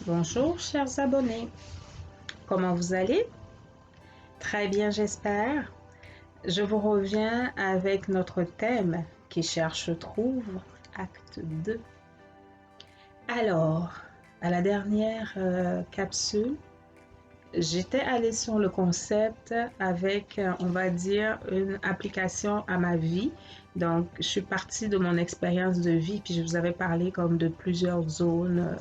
Bonjour chers abonnés, comment vous allez? Très bien j'espère. Je vous reviens avec notre thème qui cherche trouve, acte 2. Alors, à la dernière capsule, j'étais allée sur le concept avec, on va dire, une application à ma vie. Donc, je suis partie de mon expérience de vie, puis je vous avais parlé comme de plusieurs zones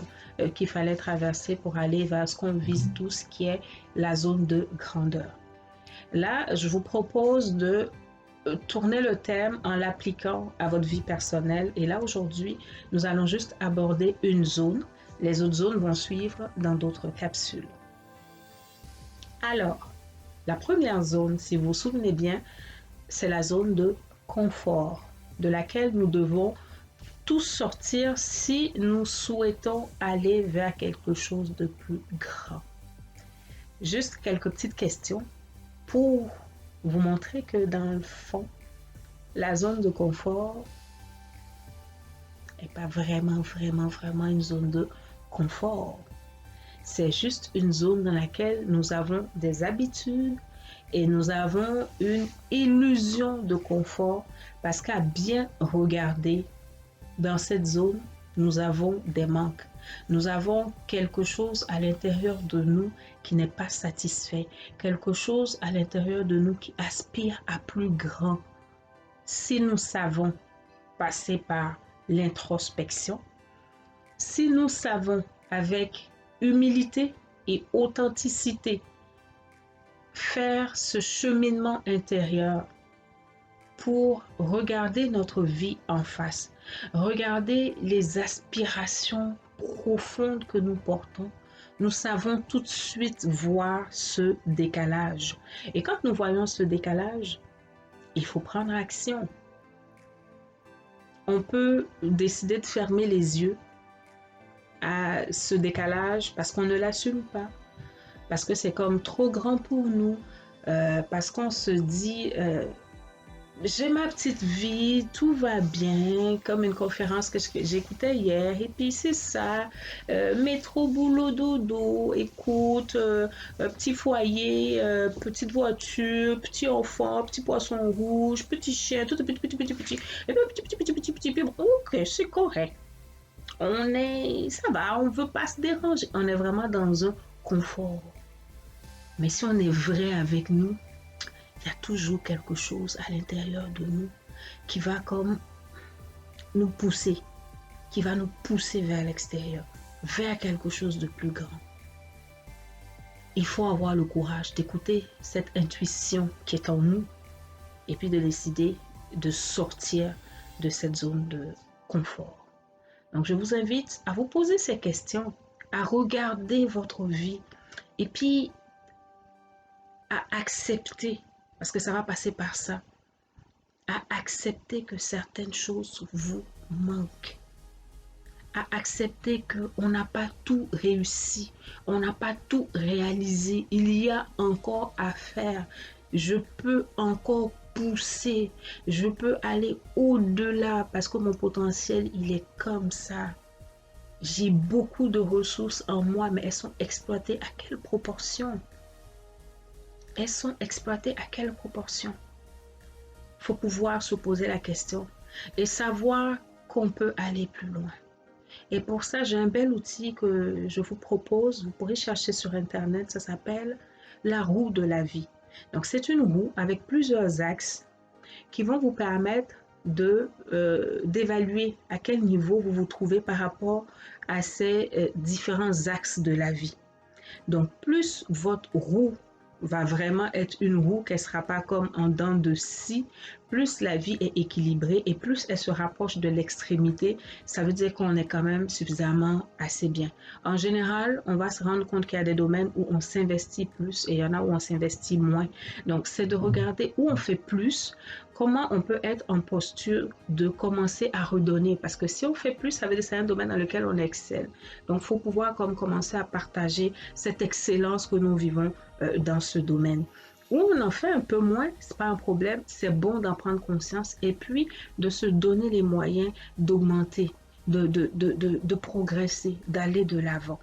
qu'il fallait traverser pour aller vers ce qu'on vise tous, qui est la zone de grandeur. Là, je vous propose de tourner le thème en l'appliquant à votre vie personnelle. Et là, aujourd'hui, nous allons juste aborder une zone. Les autres zones vont suivre dans d'autres capsules. Alors, la première zone, si vous vous souvenez bien, c'est la zone de confort, de laquelle nous devons tous sortir si nous souhaitons aller vers quelque chose de plus grand. Juste quelques petites questions pour vous montrer que dans le fond, la zone de confort n'est pas vraiment une zone de confort. C'est juste une zone dans laquelle nous avons des habitudes et nous avons une illusion de confort parce qu'à bien regarder, dans cette zone, nous avons des manques. Nous avons quelque chose à l'intérieur de nous qui n'est pas satisfait, quelque chose à l'intérieur de nous qui aspire à plus grand. Si nous savons passer par l'introspection, si nous savons avec humilité et authenticité faire ce cheminement intérieur pour regarder notre vie en face, regarder les aspirations profondes que nous portons, nous savons tout de suite voir ce décalage. Et quand nous voyons ce décalage, il faut prendre action. On peut décider de fermer les yeux à ce décalage parce qu'on ne l'assume pas, parce que c'est comme trop grand pour nous, parce qu'on se dit j'ai ma petite vie, tout va bien, comme une conférence que j'écoutais hier, et puis c'est ça, métro, boulot, dodo, écoute, petit foyer, petite voiture, petit enfant, petit poisson rouge, petit chien, tout petit, et puis ok, c'est correct. Ça va, on veut pas se déranger, on est vraiment dans un confort. Mais si on est vrai avec nous, il y a toujours quelque chose à l'intérieur de nous qui va comme nous pousser, qui va nous pousser vers l'extérieur, vers quelque chose de plus grand. Il faut avoir le courage d'écouter cette intuition qui est en nous et puis de décider de sortir de cette zone de confort. Donc je vous invite à vous poser ces questions, à regarder votre vie et puis à accepter, parce que ça va passer par ça, à accepter que certaines choses vous manquent, à accepter qu'on n'a pas tout réussi, on n'a pas tout réalisé, il y a encore à faire, je peux encore pousser, je peux aller au-delà parce que mon potentiel, il est comme ça. J'ai beaucoup de ressources en moi, mais elles sont exploitées à quelle proportion? Elles sont exploitées à quelle proportion? Il faut pouvoir se poser la question et savoir qu'on peut aller plus loin. Et pour ça, j'ai un bel outil que je vous propose. Vous pourrez chercher sur Internet. Ça s'appelle la roue de la vie. Donc, c'est une roue avec plusieurs axes qui vont vous permettre d'évaluer à quel niveau vous vous trouvez par rapport à ces différents axes de la vie. Donc, plus votre roue va vraiment être une roue qui ne sera pas comme en dents de scie, plus la vie est équilibrée et plus elle se rapproche de l'extrémité, ça veut dire qu'on est quand même suffisamment assez bien. En général, on va se rendre compte qu'il y a des domaines où on s'investit plus et il y en a où on s'investit moins. Donc, c'est de regarder où on fait plus, comment on peut être en posture de commencer à redonner. Parce que si on fait plus, ça veut dire que c'est un domaine dans lequel on excelle. Donc, il faut pouvoir comme commencer à partager cette excellence que nous vivons dans ce domaine. Où on en fait un peu moins, c'est pas un problème, c'est bon d'en prendre conscience et puis de se donner les moyens d'augmenter, de progresser, d'aller de l'avant.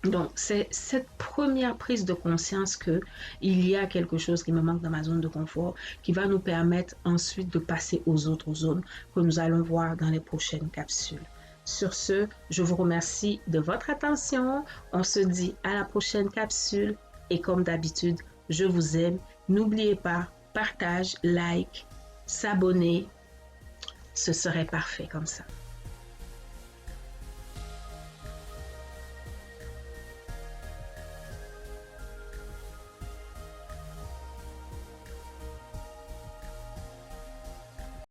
Donc, c'est cette première prise de conscience que il y a quelque chose qui me manque dans ma zone de confort qui va nous permettre ensuite de passer aux autres zones que nous allons voir dans les prochaines capsules. Sur ce, je vous remercie de votre attention. On se dit à la prochaine capsule et comme d'habitude, je vous aime. N'oubliez pas, partage, like, s'abonner. Ce serait parfait comme ça.